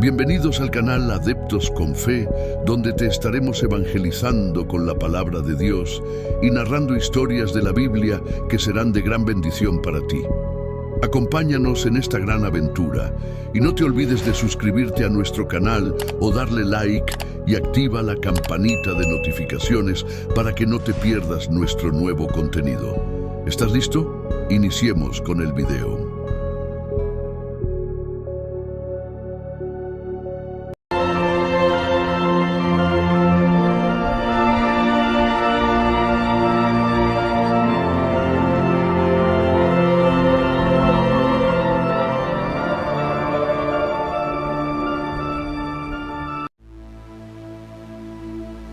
Bienvenidos al canal Adeptos con Fe, donde te estaremos evangelizando con la palabra de Dios y narrando historias de la Biblia que serán de gran bendición para ti. Acompáñanos en esta gran aventura y no te olvides de suscribirte a nuestro canal o darle like y activa la campanita de notificaciones para que no te pierdas nuestro nuevo contenido. ¿Estás listo? Iniciemos con el video.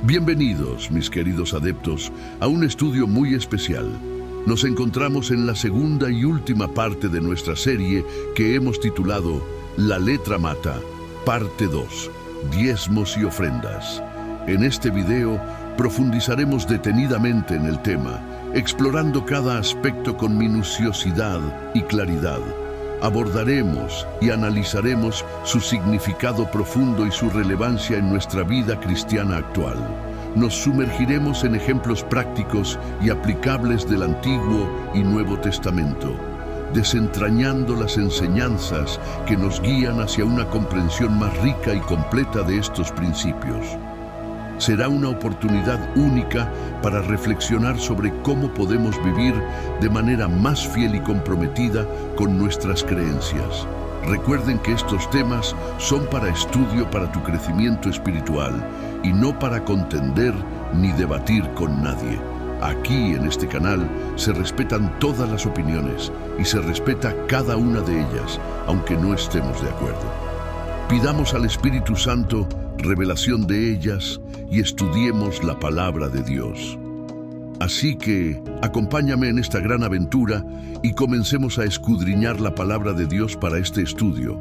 Bienvenidos, mis queridos adeptos, a un estudio muy especial. Nos encontramos en la segunda y última parte de nuestra serie que hemos titulado La letra mata, parte 2, diezmos y ofrendas. En este video profundizaremos detenidamente en el tema, explorando cada aspecto con minuciosidad y claridad. Abordaremos y analizaremos su significado profundo y su relevancia en nuestra vida cristiana actual. Nos sumergiremos en ejemplos prácticos y aplicables del Antiguo y Nuevo Testamento, desentrañando las enseñanzas que nos guían hacia una comprensión más rica y completa de estos principios. Será una oportunidad única para reflexionar sobre cómo podemos vivir de manera más fiel y comprometida con nuestras creencias. Recuerden que estos temas son para estudio para tu crecimiento espiritual y no para contender ni debatir con nadie. Aquí en este canal se respetan todas las opiniones y se respeta cada una de ellas, aunque no estemos de acuerdo. Pidamos al Espíritu Santo revelación de ellas y estudiemos la palabra de Dios. Así que, acompáñame en esta gran aventura y comencemos a escudriñar la palabra de Dios para este estudio.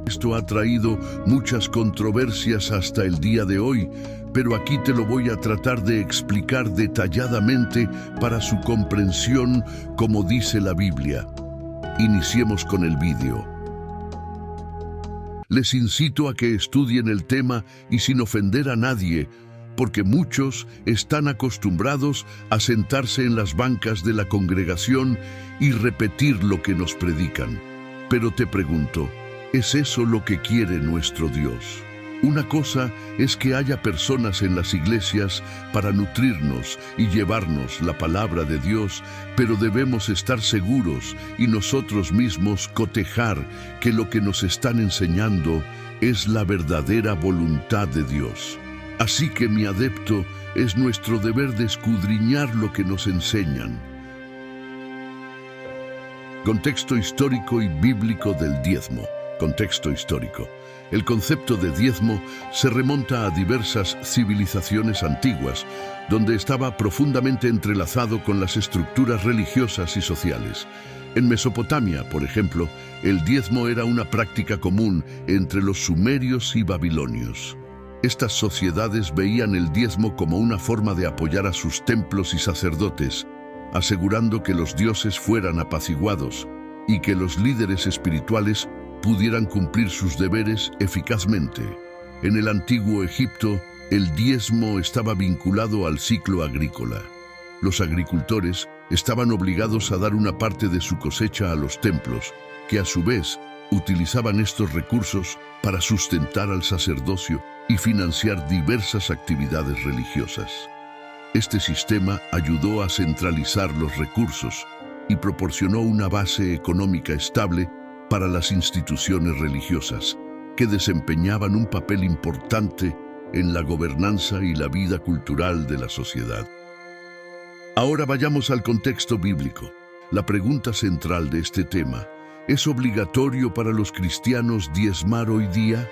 Esto ha traído muchas controversias hasta el día de hoy, pero aquí te lo voy a tratar de explicar detalladamente para su comprensión, como dice la Biblia. Iniciemos con el vídeo. Les incito a que estudien el tema y sin ofender a nadie, porque muchos están acostumbrados a sentarse en las bancas de la congregación y repetir lo que nos predican. Pero te pregunto, ¿es eso lo que quiere nuestro Dios? Una cosa es que haya personas en las iglesias para nutrirnos y llevarnos la palabra de Dios, pero debemos estar seguros y nosotros mismos cotejar que lo que nos están enseñando es la verdadera voluntad de Dios. Así que, mi adepto, es nuestro deber de escudriñar lo que nos enseñan. Contexto histórico y bíblico del diezmo. Contexto histórico. El concepto de diezmo se remonta a diversas civilizaciones antiguas, donde estaba profundamente entrelazado con las estructuras religiosas y sociales. En Mesopotamia, por ejemplo, el diezmo era una práctica común entre los sumerios y babilonios. Estas sociedades veían el diezmo como una forma de apoyar a sus templos y sacerdotes, asegurando que los dioses fueran apaciguados y que los líderes espirituales pudieran cumplir sus deberes eficazmente. En el antiguo Egipto, el diezmo estaba vinculado al ciclo agrícola. Los agricultores estaban obligados a dar una parte de su cosecha a los templos, que a su vez utilizaban estos recursos para sustentar al sacerdocio y financiar diversas actividades religiosas. Este sistema ayudó a centralizar los recursos y proporcionó una base económica estable para las instituciones religiosas, que desempeñaban un papel importante en la gobernanza y la vida cultural de la sociedad. Ahora vayamos al contexto bíblico. La pregunta central de este tema: ¿es obligatorio para los cristianos diezmar hoy día?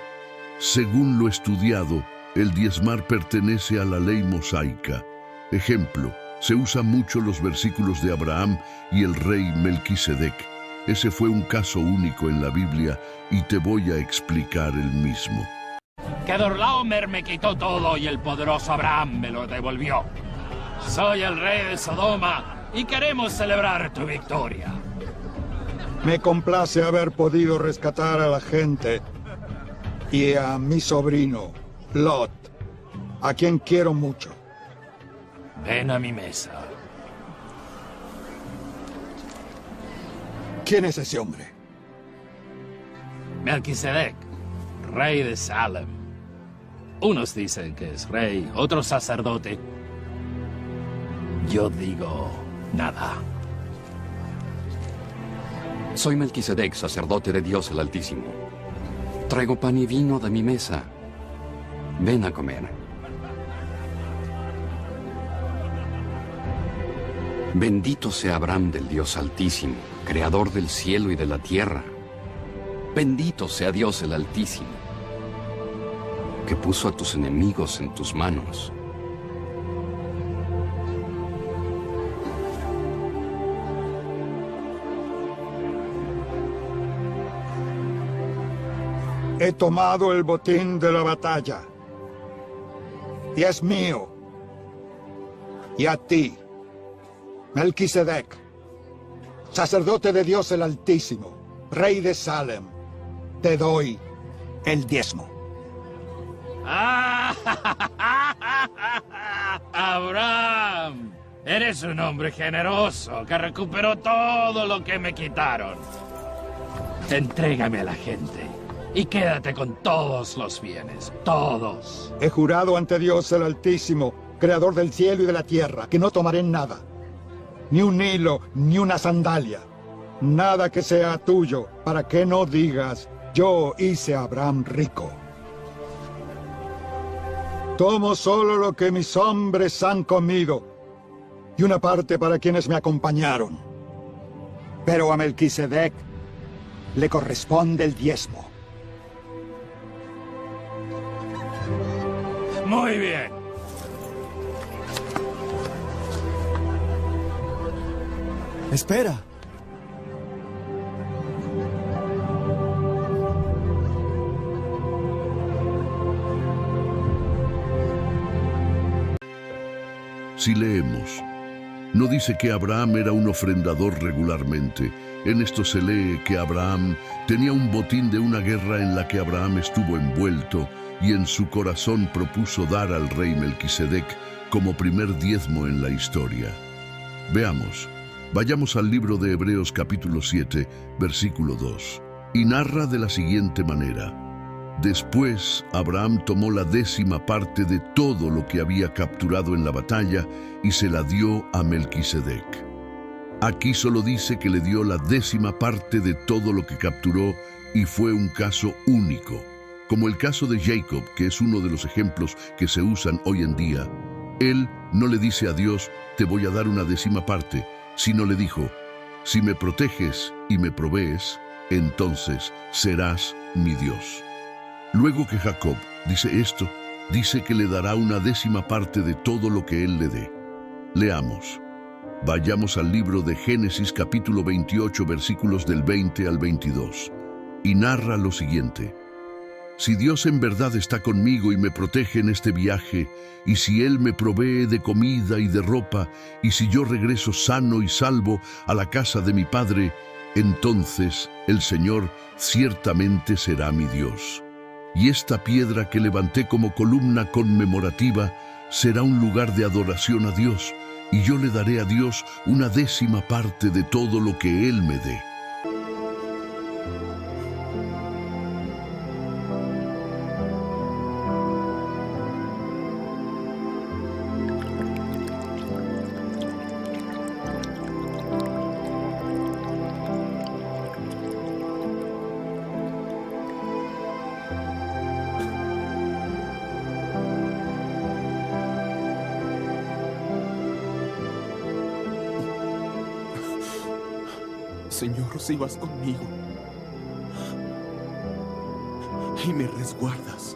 Según lo estudiado, el diezmar pertenece a la ley mosaica. Ejemplo, se usan mucho los versículos de Abraham y el rey Melquisedec. Ese fue un caso único en la Biblia y te voy a explicar el mismo. Kedorlaomer me quitó todo y el poderoso Abraham me lo devolvió. Soy el rey de Sodoma y queremos celebrar tu victoria. Me complace haber podido rescatar a la gente. y a mi sobrino, Lot, a quien quiero mucho. Ven a mi mesa. ¿Quién es ese hombre? Melquisedec, rey de Salem. Unos dicen que es rey, otros sacerdote. Yo digo nada. Soy Melquisedec, sacerdote de Dios el Altísimo. Traigo pan y vino de mi mesa. Ven a comer. Bendito sea Abraham del Dios Altísimo, creador del cielo y de la tierra. Bendito sea Dios el Altísimo, que puso a tus enemigos en tus manos. He tomado el botín de la batalla, y es mío. Y a ti, Melquisedec, sacerdote de Dios el Altísimo, rey de Salem, te doy el diezmo. Abraham, eres un hombre generoso que recuperó todo lo que me quitaron. Entrégame a la gente y quédate con todos los bienes, todos. He jurado ante Dios el Altísimo, creador del cielo y de la tierra, que no tomaré nada. Ni un hilo, ni una sandalia. Nada que sea tuyo, para que no digas, yo hice a Abraham rico. Tomo solo lo que mis hombres han comido, y una parte para quienes me acompañaron. Pero a Melquisedec le corresponde el diezmo. Muy bien. Espera. Si leemos, no dice que Abraham era un ofrendador regularmente. En esto se lee que Abraham tenía un botín de una guerra en la que Abraham estuvo envuelto y en su corazón propuso dar al rey Melquisedec como primer diezmo en la historia. Veamos, vayamos al libro de Hebreos capítulo 7, versículo 2, y narra de la siguiente manera. Después, Abraham tomó la 10ª parte de todo lo que había capturado en la batalla y se la dio a Melquisedec. Aquí solo dice que le dio la 10ª parte de todo lo que capturó y fue un caso único. Como el caso de Jacob, que es uno de los ejemplos que se usan hoy en día. Él no le dice a Dios, te voy a dar una 10ª parte, sino le dijo, si me proteges y me provees, entonces serás mi Dios. Luego que Jacob dice esto, dice que le dará una 10ª parte de todo lo que él le dé. Leamos. Vayamos al libro de Génesis capítulo 28, versículos del 20 al 22. Y narra lo siguiente. Si Dios en verdad está conmigo y me protege en este viaje, y si Él me provee de comida y de ropa, y si yo regreso sano y salvo a la casa de mi padre, entonces el Señor ciertamente será mi Dios. Y esta piedra que levanté como columna conmemorativa será un lugar de adoración a Dios, y yo le daré a Dios una 10ª parte de todo lo que Él me dé. Señor, si vas conmigo y me resguardas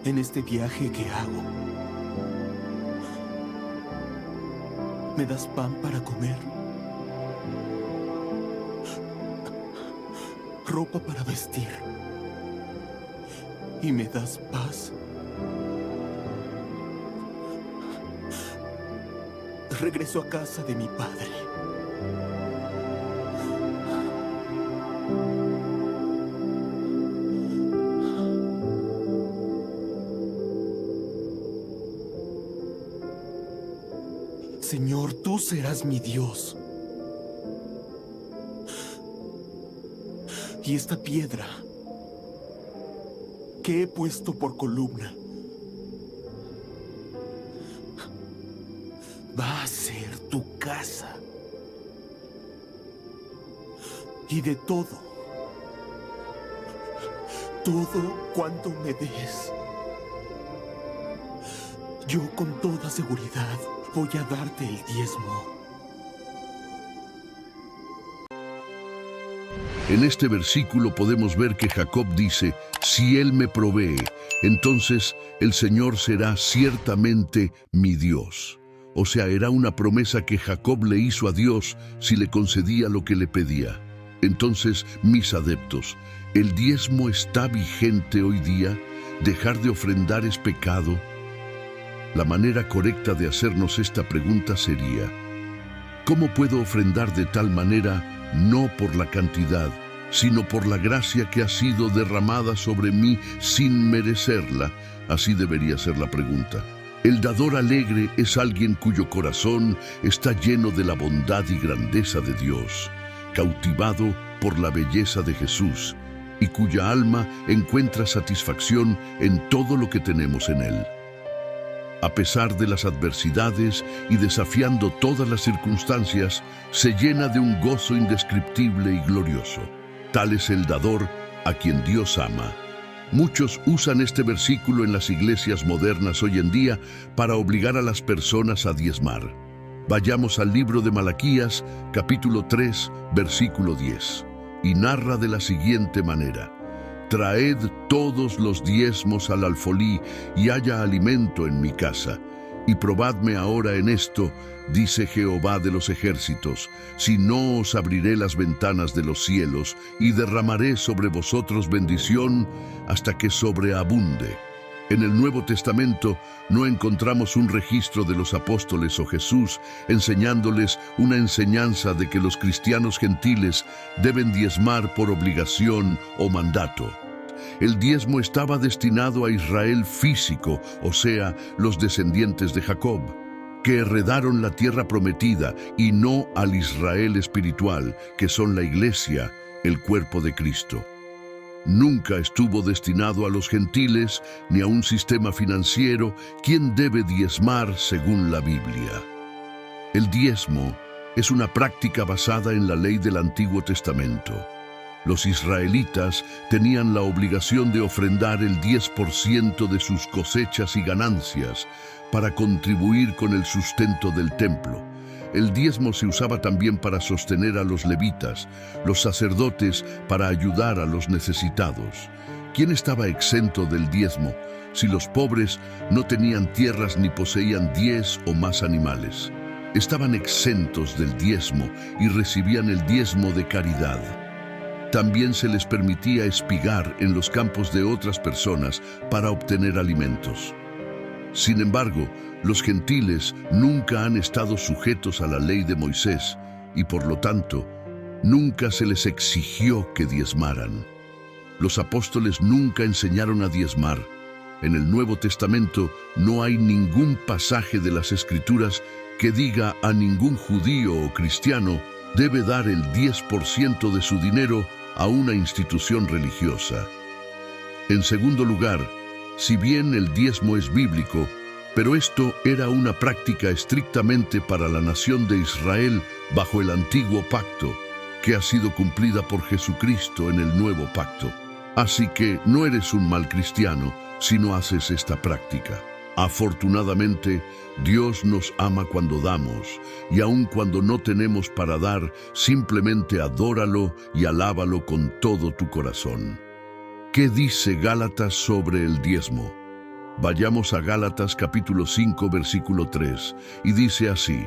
en este viaje que hago, me das pan para comer, ropa para vestir y me das paz. Regreso a casa de mi padre. Señor, tú serás mi Dios. Y esta piedra que he puesto por columna va a ser tu casa. Y de todo cuanto me des, yo con toda seguridad voy a darte el diezmo. En este versículo podemos ver que Jacob dice, si Él me provee, entonces el Señor será ciertamente mi Dios. O sea, era una promesa que Jacob le hizo a Dios si le concedía lo que le pedía. Entonces, mis adeptos, ¿el diezmo está vigente hoy día? ¿Dejar de ofrendar es pecado? La manera correcta de hacernos esta pregunta sería, ¿cómo puedo ofrendar de tal manera, no por la cantidad, sino por la gracia que ha sido derramada sobre mí sin merecerla? Así debería ser la pregunta. El dador alegre es alguien cuyo corazón está lleno de la bondad y grandeza de Dios, cautivado por la belleza de Jesús, y cuya alma encuentra satisfacción en todo lo que tenemos en Él. A pesar de las adversidades y desafiando todas las circunstancias, se llena de un gozo indescriptible y glorioso. Tal es el dador a quien Dios ama. Muchos usan este versículo en las iglesias modernas hoy en día para obligar a las personas a diezmar. Vayamos al libro de Malaquías, capítulo 3, versículo 10, y narra de la siguiente manera: traed todos los diezmos al alfolí y haya alimento en mi casa. Y probadme ahora en esto, dice Jehová de los ejércitos, si no os abriré las ventanas de los cielos y derramaré sobre vosotros bendición hasta que sobreabunde. En el Nuevo Testamento no encontramos un registro de los apóstoles o Jesús enseñándoles una enseñanza de que los cristianos gentiles deben diezmar por obligación o mandato. El diezmo estaba destinado a Israel físico, o sea, los descendientes de Jacob, que heredaron la tierra prometida, y no al Israel espiritual, que son la iglesia, el cuerpo de Cristo. Nunca estuvo destinado a los gentiles ni a un sistema financiero quien debe diezmar según la Biblia. El diezmo es una práctica basada en la ley del Antiguo Testamento. Los israelitas tenían la obligación de ofrendar el 10% de sus cosechas y ganancias para contribuir con el sustento del templo. El diezmo se usaba también para sostener a los levitas, los sacerdotes para ayudar a los necesitados. ¿Quién estaba exento del diezmo si los pobres no tenían tierras ni poseían 10 o más animales? Estaban exentos del diezmo y recibían el diezmo de caridad. También se les permitía espigar en los campos de otras personas para obtener alimentos. Sin embargo, los gentiles nunca han estado sujetos a la ley de Moisés y por lo tanto, nunca se les exigió que diezmaran. Los apóstoles nunca enseñaron a diezmar. En el Nuevo Testamento no hay ningún pasaje de las Escrituras que diga a ningún judío o cristiano debe dar el 10% de su dinero a una institución religiosa. En segundo lugar, si bien el diezmo es bíblico, pero esto era una práctica estrictamente para la nación de Israel bajo el antiguo pacto, que ha sido cumplida por Jesucristo en el nuevo pacto. Así que no eres un mal cristiano si no haces esta práctica. Afortunadamente, Dios nos ama cuando damos, y aun cuando no tenemos para dar, simplemente adóralo y alábalo con todo tu corazón. ¿Qué dice Gálatas sobre el diezmo? Vayamos a Gálatas capítulo 5, versículo 3, y dice así: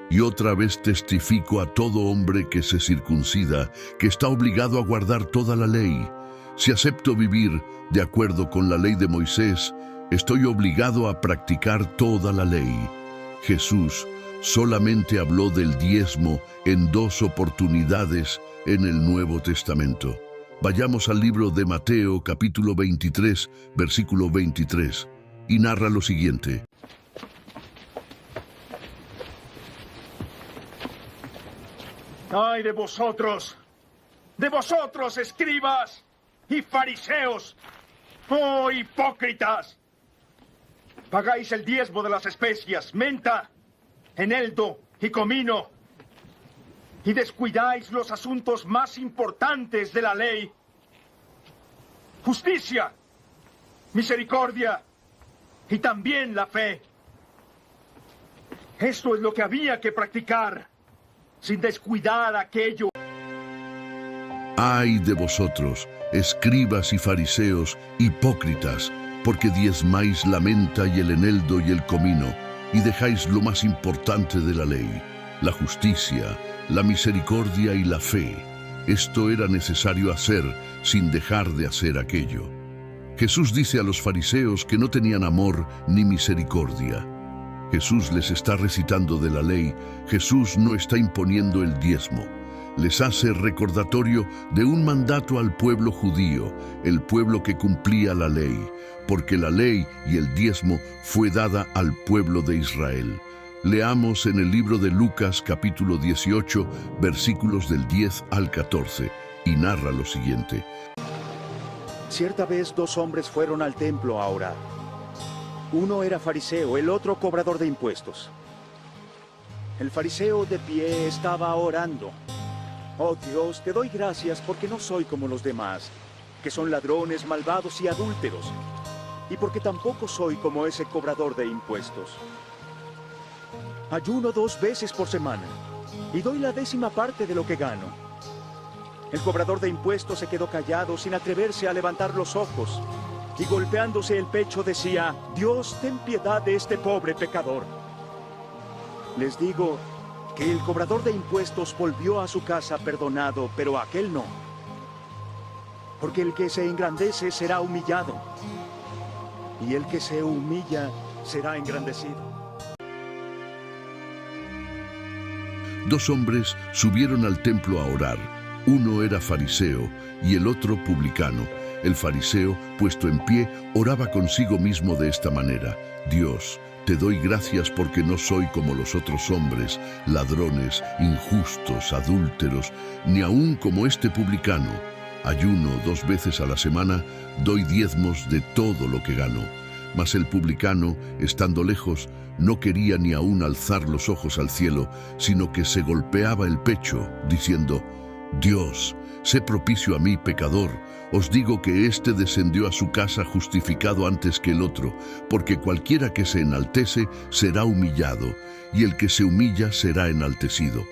y otra vez testifico a todo hombre que se circuncida, que está obligado a guardar toda la ley. Si acepto vivir de acuerdo con la ley de Moisés, estoy obligado a practicar toda la ley. Jesús solamente habló del diezmo en 2 oportunidades en el Nuevo Testamento. Vayamos al libro de Mateo, capítulo 23, versículo 23, y narra lo siguiente. ¡Ay de vosotros, escribas y fariseos! ¡Oh, hipócritas! Pagáis el diezmo de las especias, menta, eneldo y comino, y descuidáis los asuntos más importantes de la ley: justicia, misericordia y también la fe. Esto es lo que había que practicar, sin descuidar aquello. ¡Ay de vosotros, escribas y fariseos, hipócritas! Porque diezmáis la menta y el eneldo y el comino, y dejáis lo más importante de la ley, la justicia, la misericordia y la fe. Esto era necesario hacer sin dejar de hacer aquello. Jesús dice a los fariseos que no tenían amor ni misericordia. Jesús les está recitando de la ley. Jesús no está imponiendo el diezmo. Les hace recordatorio de un mandato al pueblo judío, el pueblo que cumplía la ley, porque la ley y el diezmo fue dada al pueblo de Israel. Leamos en el libro de Lucas capítulo 18, versículos del 10 al 14, y narra lo siguiente. Cierta vez 2 hombres fueron al templo a orar. Uno era fariseo, el otro cobrador de impuestos. El fariseo de pie estaba orando. Oh Dios, te doy gracias porque no soy como los demás, que son ladrones, malvados y adúlteros, y porque tampoco soy como ese cobrador de impuestos. Ayuno 2 veces por semana y doy la 10ª parte de lo que gano. El cobrador de impuestos se quedó callado sin atreverse a levantar los ojos y golpeándose el pecho decía: Dios, ten piedad de este pobre pecador. Les digo que el cobrador de impuestos volvió a su casa perdonado, pero aquel no. Porque el que se engrandece será humillado, y el que se humilla será engrandecido. 2 hombres subieron al templo a orar. Uno era fariseo y el otro publicano. El fariseo, puesto en pie, oraba consigo mismo de esta manera: Dios, te doy gracias porque no soy como los otros hombres, ladrones, injustos, adúlteros, ni aun como este publicano. Ayuno 2 veces a la semana, doy diezmos de todo lo que gano. Mas el publicano, estando lejos, no quería ni aun alzar los ojos al cielo, sino que se golpeaba el pecho, diciendo: Dios, sé propicio a mí, pecador. Os digo que éste descendió a su casa justificado antes que el otro, porque cualquiera que se enaltece será humillado, y el que se humilla será enaltecido.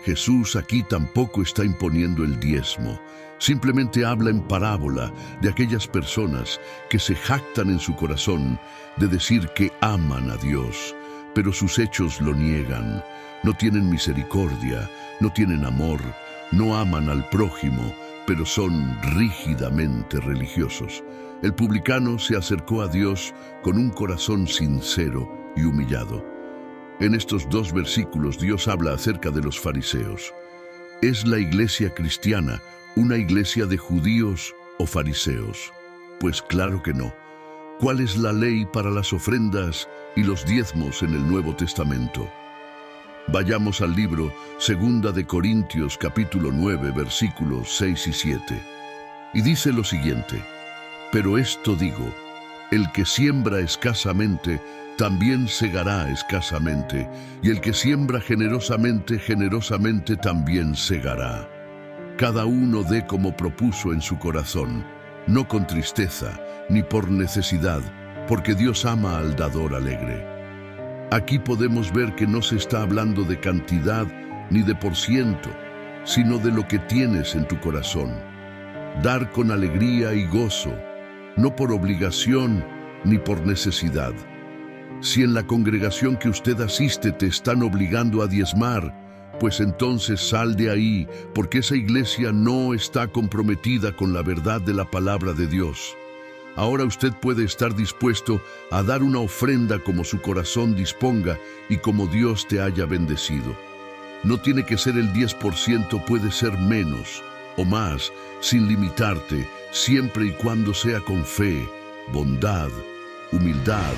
Jesús aquí tampoco está imponiendo el diezmo. Simplemente habla en parábola de aquellas personas que se jactan en su corazón de decir que aman a Dios, pero sus hechos lo niegan. No tienen misericordia, no tienen amor, no aman al prójimo, pero son rígidamente religiosos. El publicano se acercó a Dios con un corazón sincero y humillado. En estos 2 versículos Dios habla acerca de los fariseos. ¿Es la iglesia cristiana una iglesia de judíos o fariseos? Pues claro que no. ¿Cuál es la ley para las ofrendas y los diezmos en el Nuevo Testamento? Vayamos al libro 2 de Corintios capítulo 9 versículos 6 y 7. Y dice lo siguiente: pero esto digo, el que siembra escasamente, también segará escasamente, y el que siembra generosamente, generosamente también segará. Cada uno dé como propuso en su corazón, no con tristeza, ni por necesidad, porque Dios ama al dador alegre. Aquí podemos ver que no se está hablando de cantidad ni de por ciento, sino de lo que tienes en tu corazón. Dar con alegría y gozo, no por obligación ni por necesidad. Si en la congregación que usted asiste te están obligando a diezmar, pues entonces sal de ahí, porque esa iglesia no está comprometida con la verdad de la palabra de Dios. Ahora usted puede estar dispuesto a dar una ofrenda como su corazón disponga y como Dios te haya bendecido. No tiene que ser el 10%, puede ser menos o más, sin limitarte, siempre y cuando sea con fe, bondad, humildad,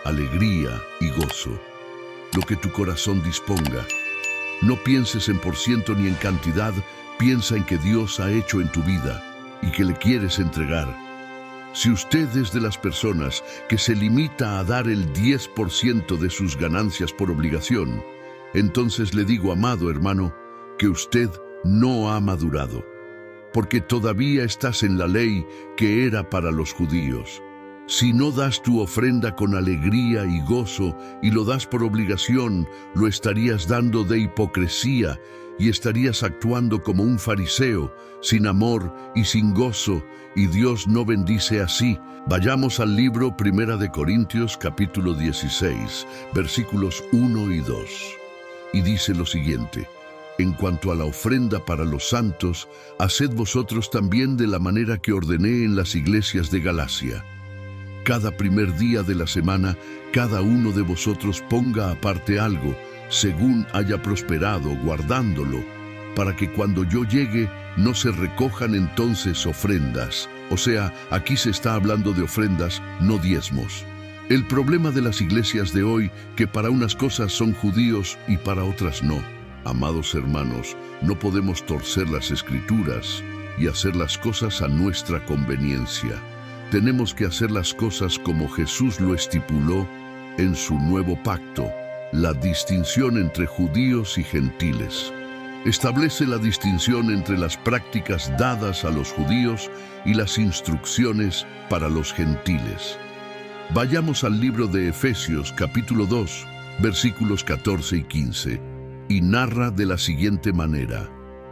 alegría y gozo. Lo que tu corazón disponga. No pienses en por ciento ni en cantidad, piensa en que Dios ha hecho en tu vida y que le quieres entregar. Si usted es de las personas que se limita a dar el 10% de sus ganancias por obligación, entonces le digo, amado hermano, que usted no ha madurado, porque todavía estás en la ley que era para los judíos. Si no das tu ofrenda con alegría y gozo y lo das por obligación, lo estarías dando de hipocresía y estarías actuando como un fariseo, sin amor y sin gozo, y Dios no bendice así. Vayamos al libro 1 de Corintios, capítulo 16, versículos 1 y 2. Y dice lo siguiente: en cuanto a la ofrenda para los santos, haced vosotros también de la manera que ordené en las iglesias de Galacia. Cada primer día de la semana, cada uno de vosotros ponga aparte algo, según haya prosperado, guardándolo, para que cuando yo llegue no se recojan entonces ofrendas. O sea, aquí se está hablando de ofrendas, no diezmos. El problema de las iglesias de hoy, que para unas cosas son judíos y para otras no. Amados hermanos, no podemos torcer las escrituras y hacer las cosas a nuestra conveniencia. Tenemos que hacer las cosas como Jesús lo estipuló en su nuevo pacto, la distinción entre judíos y gentiles. Establece la distinción entre las prácticas dadas a los judíos y las instrucciones para los gentiles. Vayamos al libro de Efesios, capítulo 2, versículos 14 y 15, y narra de la siguiente manera: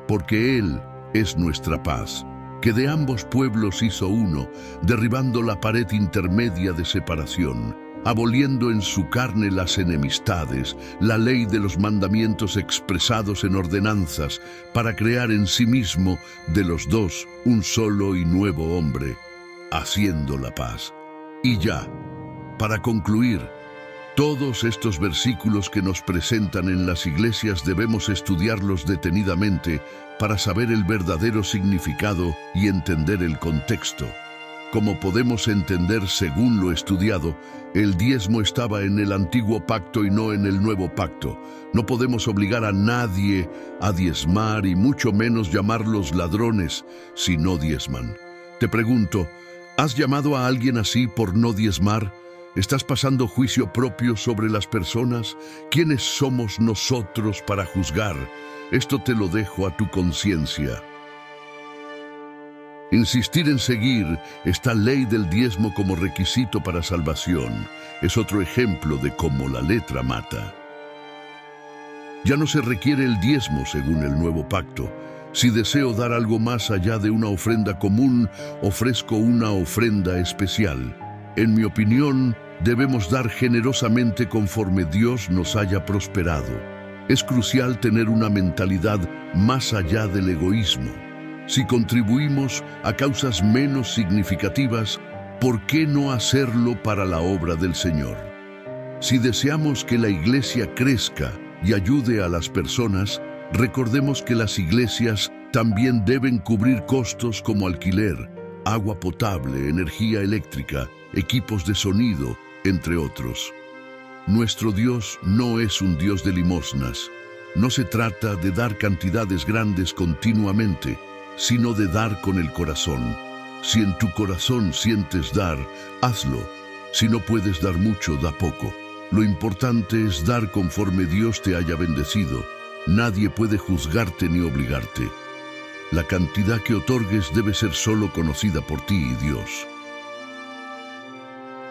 porque Él es nuestra paz, que de ambos pueblos hizo uno, derribando la pared intermedia de separación, aboliendo en su carne las enemistades, la ley de los mandamientos expresados en ordenanzas, para crear en sí mismo de los dos un solo y nuevo hombre, haciendo la paz. Y ya, para concluir, todos estos versículos que nos presentan en las iglesias debemos estudiarlos detenidamente para saber el verdadero significado y entender el contexto. Como podemos entender según lo estudiado, el diezmo estaba en el antiguo pacto y no en el nuevo pacto. No podemos obligar a nadie a diezmar y mucho menos llamarlos ladrones si no diezman. Te pregunto, ¿has llamado a alguien así por no diezmar? ¿Estás pasando juicio propio sobre las personas? ¿Quiénes somos nosotros para juzgar? Esto te lo dejo a tu conciencia. Insistir en seguir esta ley del diezmo como requisito para salvación es otro ejemplo de cómo la letra mata. Ya no se requiere el diezmo según el nuevo pacto. Si deseo dar algo más allá de una ofrenda común, ofrezco una ofrenda especial. En mi opinión, debemos dar generosamente conforme Dios nos haya prosperado. Es crucial tener una mentalidad más allá del egoísmo. Si contribuimos a causas menos significativas, ¿por qué no hacerlo para la obra del Señor? Si deseamos que la iglesia crezca y ayude a las personas, recordemos que las iglesias también deben cubrir costos como alquiler, agua potable, energía eléctrica, equipos de sonido, entre otros. Nuestro Dios no es un Dios de limosnas. No se trata de dar cantidades grandes continuamente, sino de dar con el corazón. Si en tu corazón sientes dar, hazlo. Si no puedes dar mucho, da poco. Lo importante es dar conforme Dios te haya bendecido. Nadie puede juzgarte ni obligarte. La cantidad que otorgues debe ser solo conocida por ti y Dios.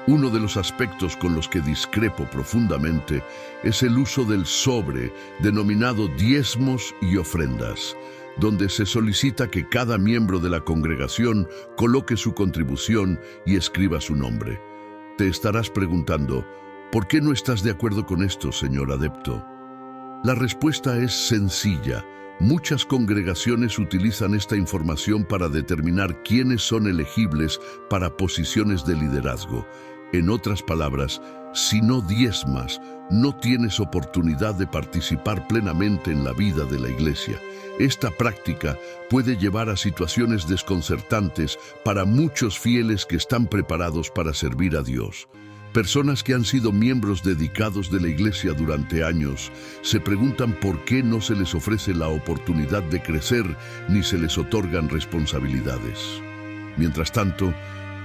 Uno de los aspectos con los que discrepo profundamente es el uso del sobre, denominado diezmos y ofrendas, donde se solicita que cada miembro de la congregación coloque su contribución y escriba su nombre. Te estarás preguntando, ¿por qué no estás de acuerdo con esto, señor adepto? La respuesta es sencilla. Muchas congregaciones utilizan esta información para determinar quiénes son elegibles para posiciones de liderazgo. En otras palabras, si no diezmas, no tienes oportunidad de participar plenamente en la vida de la iglesia. Esta práctica puede llevar a situaciones desconcertantes para muchos fieles que están preparados para servir a Dios. Personas que han sido miembros dedicados de la iglesia durante años se preguntan por qué no se les ofrece la oportunidad de crecer ni se les otorgan responsabilidades. Mientras tanto,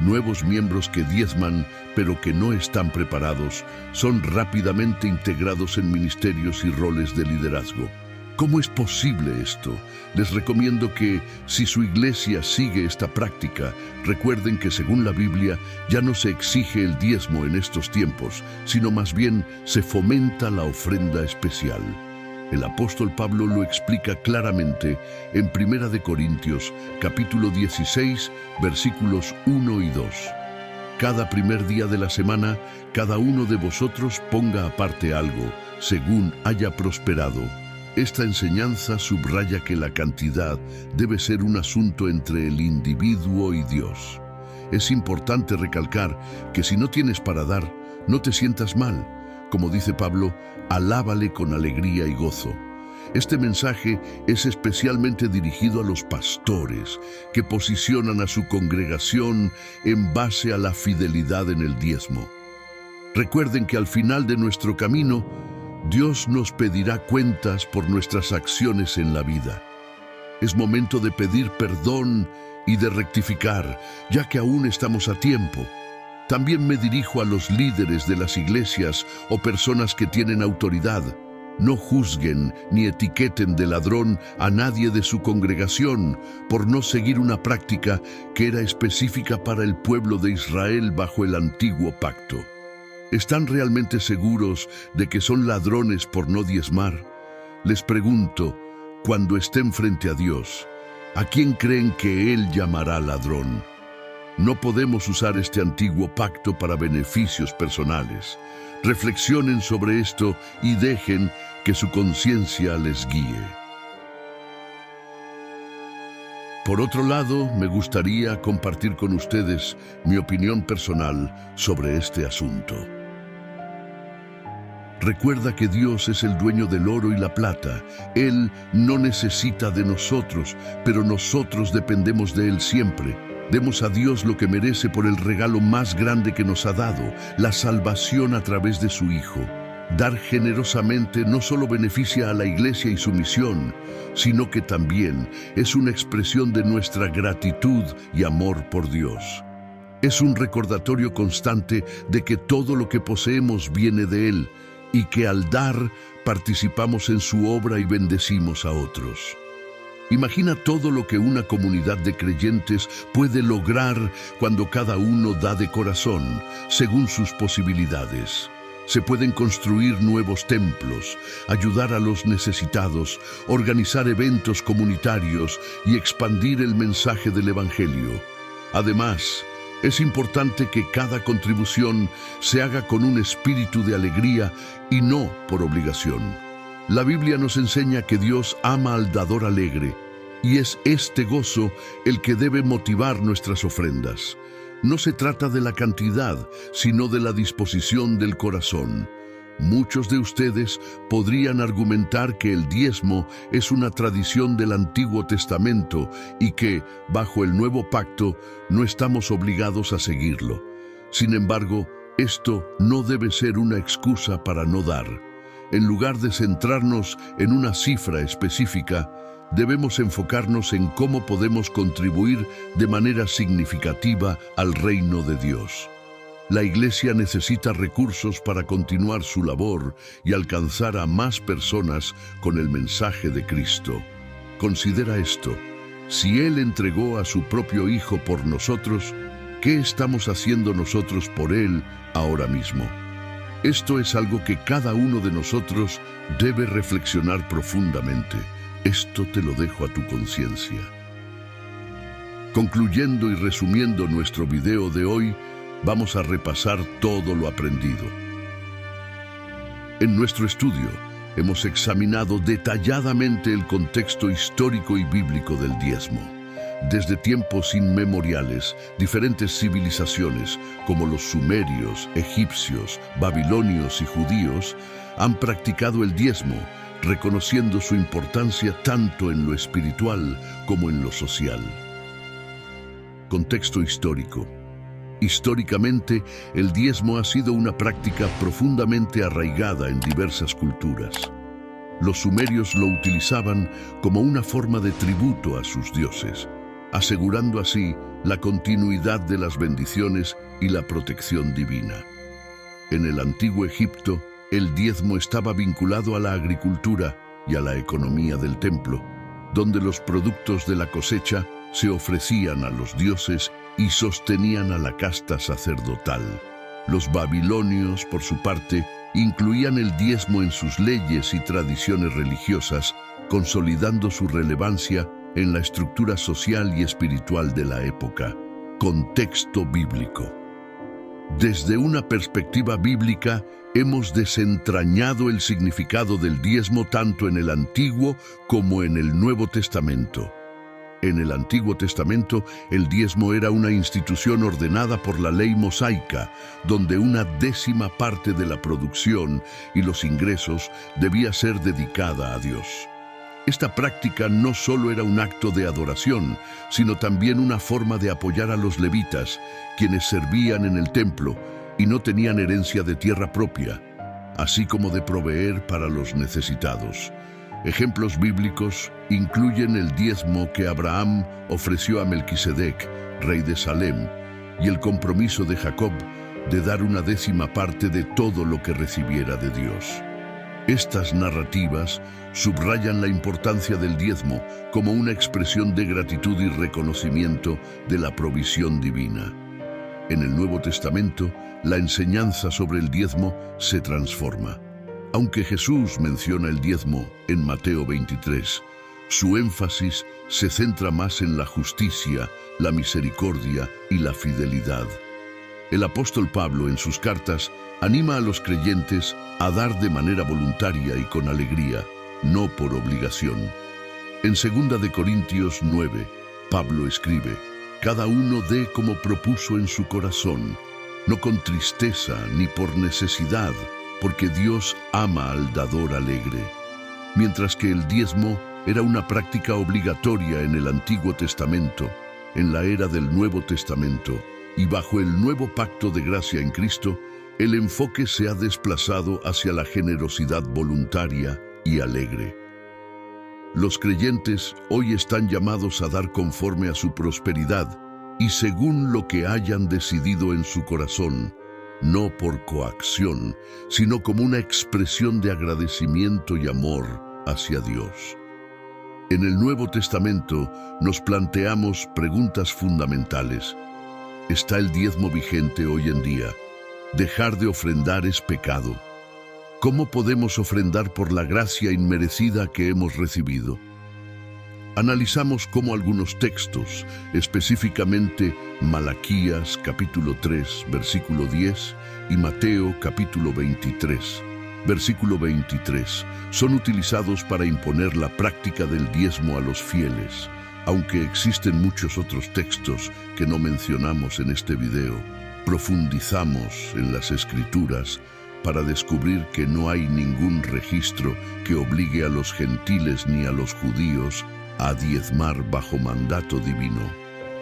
nuevos miembros que diezman, pero que no están preparados, son rápidamente integrados en ministerios y roles de liderazgo. ¿Cómo es posible esto? Les recomiendo que, si su iglesia sigue esta práctica, recuerden que según la Biblia ya no se exige el diezmo en estos tiempos, sino más bien se fomenta la ofrenda especial. El apóstol Pablo lo explica claramente en 1 de Corintios, capítulo 16, versículos 1 y 2. Cada primer día de la semana, cada uno de vosotros ponga aparte algo, según haya prosperado. Esta enseñanza subraya que la cantidad debe ser un asunto entre el individuo y Dios. Es importante recalcar que si no tienes para dar, no te sientas mal. Como dice Pablo, alábale con alegría y gozo. Este mensaje es especialmente dirigido a los pastores que posicionan a su congregación en base a la fidelidad en el diezmo. Recuerden que al final de nuestro camino, Dios nos pedirá cuentas por nuestras acciones en la vida. Es momento de pedir perdón y de rectificar, ya que aún estamos a tiempo. También me dirijo a los líderes de las iglesias o personas que tienen autoridad. No juzguen ni etiqueten de ladrón a nadie de su congregación por no seguir una práctica que era específica para el pueblo de Israel bajo el antiguo pacto. ¿Están realmente seguros de que son ladrones por no diezmar? Les pregunto, cuando estén frente a Dios, ¿a quién creen que Él llamará ladrón? No podemos usar este antiguo pacto para beneficios personales. Reflexionen sobre esto y dejen que su conciencia les guíe. Por otro lado, me gustaría compartir con ustedes mi opinión personal sobre este asunto. Recuerda que Dios es el dueño del oro y la plata. Él no necesita de nosotros, pero nosotros dependemos de Él siempre. Demos a Dios lo que merece por el regalo más grande que nos ha dado, la salvación a través de su Hijo. Dar generosamente no solo beneficia a la iglesia y su misión, sino que también es una expresión de nuestra gratitud y amor por Dios. Es un recordatorio constante de que todo lo que poseemos viene de Él y que al dar participamos en su obra y bendecimos a otros. Imagina todo lo que una comunidad de creyentes puede lograr cuando cada uno da de corazón, según sus posibilidades. Se pueden construir nuevos templos, ayudar a los necesitados, organizar eventos comunitarios y expandir el mensaje del Evangelio. Además, es importante que cada contribución se haga con un espíritu de alegría y no por obligación. La Biblia nos enseña que Dios ama al dador alegre, y es este gozo el que debe motivar nuestras ofrendas. No se trata de la cantidad, sino de la disposición del corazón. Muchos de ustedes podrían argumentar que el diezmo es una tradición del Antiguo Testamento y que, bajo el Nuevo Pacto, no estamos obligados a seguirlo. Sin embargo, esto no debe ser una excusa para no dar. En lugar de centrarnos en una cifra específica, debemos enfocarnos en cómo podemos contribuir de manera significativa al reino de Dios. La Iglesia necesita recursos para continuar su labor y alcanzar a más personas con el mensaje de Cristo. Considera esto: si Él entregó a su propio Hijo por nosotros, ¿qué estamos haciendo nosotros por Él ahora mismo? Esto es algo que cada uno de nosotros debe reflexionar profundamente. Esto te lo dejo a tu conciencia. Concluyendo y resumiendo nuestro video de hoy, vamos a repasar todo lo aprendido. En nuestro estudio, hemos examinado detalladamente el contexto histórico y bíblico del diezmo. Desde tiempos inmemoriales, diferentes civilizaciones, como los sumerios, egipcios, babilonios y judíos, han practicado el diezmo, reconociendo su importancia tanto en lo espiritual como en lo social. Contexto histórico. Históricamente, el diezmo ha sido una práctica profundamente arraigada en diversas culturas. Los sumerios lo utilizaban como una forma de tributo a sus dioses, asegurando así la continuidad de las bendiciones y la protección divina. En el antiguo Egipto, el diezmo estaba vinculado a la agricultura y a la economía del templo, donde los productos de la cosecha se ofrecían a los dioses y sostenían a la casta sacerdotal. Los babilonios, por su parte, incluían el diezmo en sus leyes y tradiciones religiosas, consolidando su relevancia en la estructura social y espiritual de la época. Contexto bíblico. Desde una perspectiva bíblica, hemos desentrañado el significado del diezmo tanto en el Antiguo como en el Nuevo Testamento. En el Antiguo Testamento, el diezmo era una institución ordenada por la ley mosaica, donde una décima parte de la producción y los ingresos debía ser dedicada a Dios. Esta práctica no solo era un acto de adoración, sino también una forma de apoyar a los levitas, quienes servían en el templo y no tenían herencia de tierra propia, así como de proveer para los necesitados. Ejemplos bíblicos incluyen el diezmo que Abraham ofreció a Melquisedec, rey de Salem, y el compromiso de Jacob de dar una décima parte de todo lo que recibiera de Dios. Estas narrativas subrayan la importancia del diezmo como una expresión de gratitud y reconocimiento de la provisión divina. En el Nuevo Testamento, la enseñanza sobre el diezmo se transforma. Aunque Jesús menciona el diezmo en Mateo 23, su énfasis se centra más en la justicia, la misericordia y la fidelidad. El apóstol Pablo, en sus cartas, anima a los creyentes a dar de manera voluntaria y con alegría, no por obligación. En 2 de Corintios 9, Pablo escribe: «Cada uno dé como propuso en su corazón, no con tristeza ni por necesidad, porque Dios ama al dador alegre». Mientras que el diezmo era una práctica obligatoria en el Antiguo Testamento, en la era del Nuevo Testamento y bajo el nuevo pacto de gracia en Cristo, el enfoque se ha desplazado hacia la generosidad voluntaria y alegre. Los creyentes hoy están llamados a dar conforme a su prosperidad y según lo que hayan decidido en su corazón, no por coacción, sino como una expresión de agradecimiento y amor hacia Dios. En el Nuevo Testamento nos planteamos preguntas fundamentales. ¿Está el diezmo vigente hoy en día? ¿Dejar de ofrendar es pecado? ¿Cómo podemos ofrendar por la gracia inmerecida que hemos recibido? Analizamos cómo algunos textos, específicamente Malaquías capítulo 3, versículo 10 y Mateo capítulo 23, versículo 23, son utilizados para imponer la práctica del diezmo a los fieles, aunque existen muchos otros textos que no mencionamos en este video. Profundizamos en las Escrituras para descubrir que no hay ningún registro que obligue a los gentiles ni a los judíos a diezmar bajo mandato divino.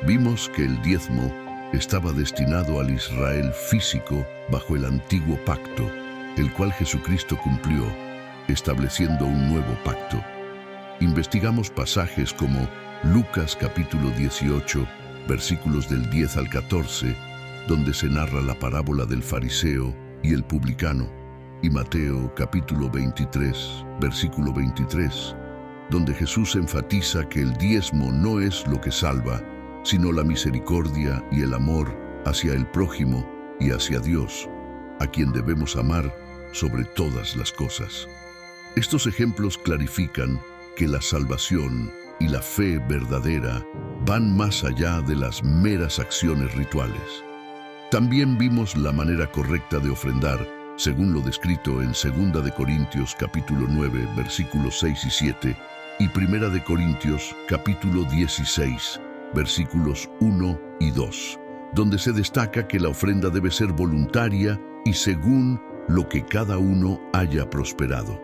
Vimos que el diezmo estaba destinado al Israel físico bajo el antiguo pacto, el cual Jesucristo cumplió, estableciendo un nuevo pacto. Investigamos pasajes como Lucas capítulo 18, versículos del 10 al 14, donde se narra la parábola del fariseo y el publicano, y Mateo capítulo 23, versículo 23, donde Jesús enfatiza que el diezmo no es lo que salva, sino la misericordia y el amor hacia el prójimo y hacia Dios, a quien debemos amar sobre todas las cosas. Estos ejemplos clarifican que la salvación y la fe verdadera van más allá de las meras acciones rituales. También vimos la manera correcta de ofrendar, según lo descrito en 2 de Corintios capítulo 9, versículos 6 y 7, y 1 de Corintios capítulo 16, versículos 1 y 2, donde se destaca que la ofrenda debe ser voluntaria y según lo que cada uno haya prosperado.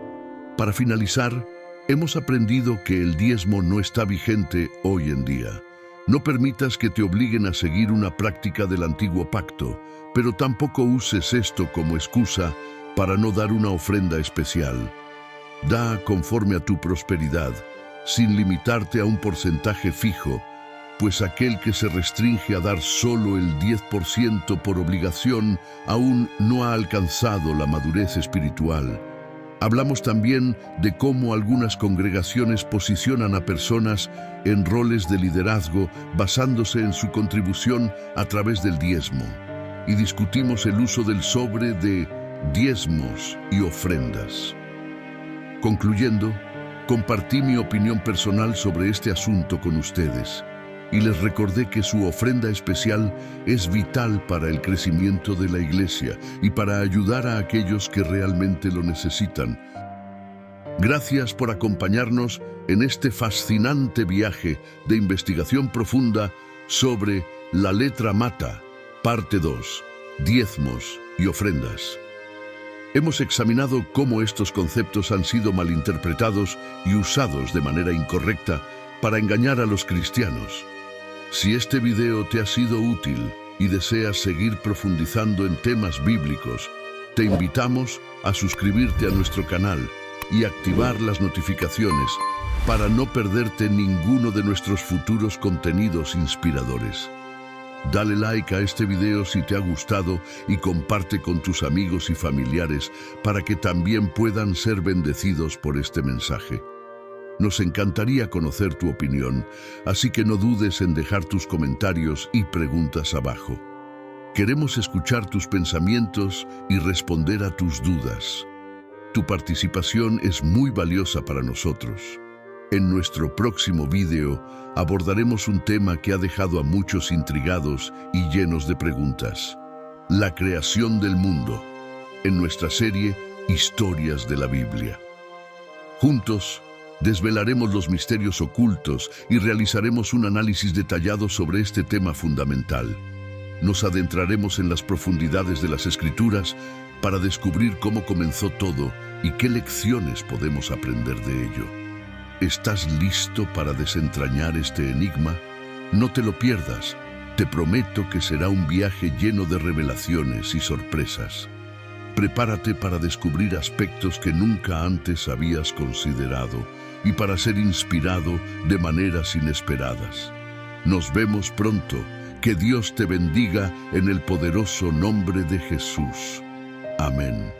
Para finalizar, hemos aprendido que el diezmo no está vigente hoy en día, No permitas que te obliguen a seguir una práctica del antiguo pacto, pero tampoco uses esto como excusa para no dar una ofrenda especial. Da conforme a tu prosperidad, sin limitarte a un porcentaje fijo, pues aquel que se restringe a dar solo el 10% por obligación aún no ha alcanzado la madurez espiritual. Hablamos también de cómo algunas congregaciones posicionan a personas en roles de liderazgo basándose en su contribución a través del diezmo. Y discutimos el uso del sobre de diezmos y ofrendas. Concluyendo, compartí mi opinión personal sobre este asunto con ustedes y les recordé que su ofrenda especial es vital para el crecimiento de la iglesia y para ayudar a aquellos que realmente lo necesitan. Gracias por acompañarnos en este fascinante viaje de investigación profunda sobre la letra mata, parte 2, diezmos y ofrendas. Hemos examinado cómo estos conceptos han sido malinterpretados y usados de manera incorrecta para engañar a los cristianos. Si este video te ha sido útil y deseas seguir profundizando en temas bíblicos, te invitamos a suscribirte a nuestro canal y activar las notificaciones para no perderte ninguno de nuestros futuros contenidos inspiradores. Dale like a este video si te ha gustado y comparte con tus amigos y familiares para que también puedan ser bendecidos por este mensaje. Nos encantaría conocer tu opinión, así que no dudes en dejar tus comentarios y preguntas abajo. Queremos escuchar tus pensamientos y responder a tus dudas. Tu participación es muy valiosa para nosotros. En nuestro próximo video abordaremos un tema que ha dejado a muchos intrigados y llenos de preguntas: la creación del mundo, en nuestra serie Historias de la Biblia. Juntos, desvelaremos los misterios ocultos y realizaremos un análisis detallado sobre este tema fundamental. Nos adentraremos en las profundidades de las Escrituras para descubrir cómo comenzó todo y qué lecciones podemos aprender de ello. ¿Estás listo para desentrañar este enigma? No te lo pierdas. Te prometo que será un viaje lleno de revelaciones y sorpresas. Prepárate para descubrir aspectos que nunca antes habías considerado y para ser inspirado de maneras inesperadas. Nos vemos pronto. Que Dios te bendiga en el poderoso nombre de Jesús. Amén.